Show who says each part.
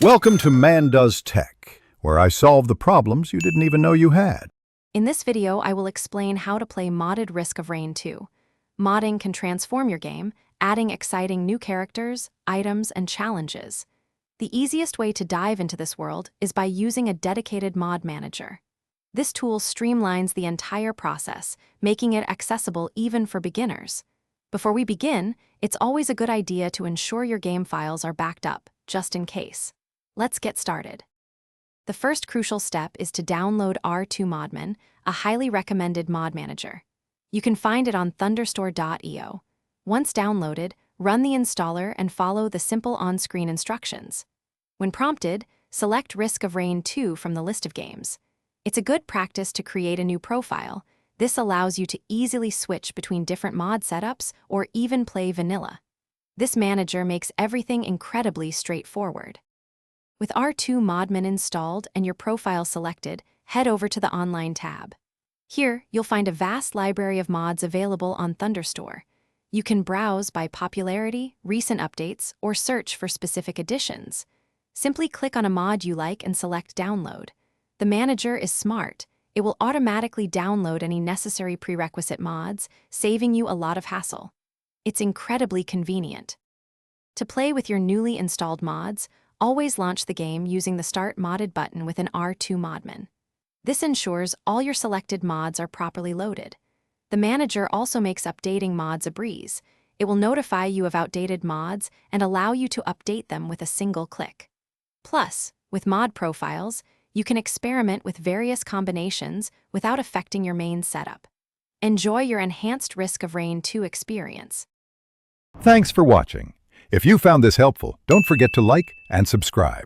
Speaker 1: Welcome to Man Does Tech, where I solve the problems you didn't even know you had.
Speaker 2: In this video, I will explain how to play modded Risk of Rain 2. Modding can transform your game, adding exciting new characters, items, and challenges. The easiest way to dive into this world is by using a dedicated mod manager. This tool streamlines the entire process, making it accessible even for beginners. Before we begin, it's always a good idea to ensure your game files are backed up, just in case. Let's get started. The first crucial step is to download R2Modman, a highly recommended mod manager. You can find it on thunderstore.io. Once downloaded, run the installer and follow the simple on-screen instructions. When prompted, select Risk of Rain 2 from the list of games. It's a good practice to create a new profile. This allows you to easily switch between different mod setups or even play vanilla. This manager makes everything incredibly straightforward. With R2Modman installed and your profile selected, head over to the Online tab. Here, you'll find a vast library of mods available on Thunderstore. You can browse by popularity, recent updates, or search for specific editions. Simply click on a mod you like and select Download. The manager is smart. It will automatically download any necessary prerequisite mods, saving you a lot of hassle. It's incredibly convenient. To play with your newly installed mods, always launch the game using the Start Modded button with an R2Modman. This ensures all your selected mods are properly loaded. The manager also makes updating mods a breeze. It will notify you of outdated mods and allow you to update them with a single click. Plus, with mod profiles, you can experiment with various combinations without affecting your main setup. Enjoy your enhanced Risk of Rain 2 experience.
Speaker 1: Thanks for watching. If you found this helpful, don't forget to like and subscribe.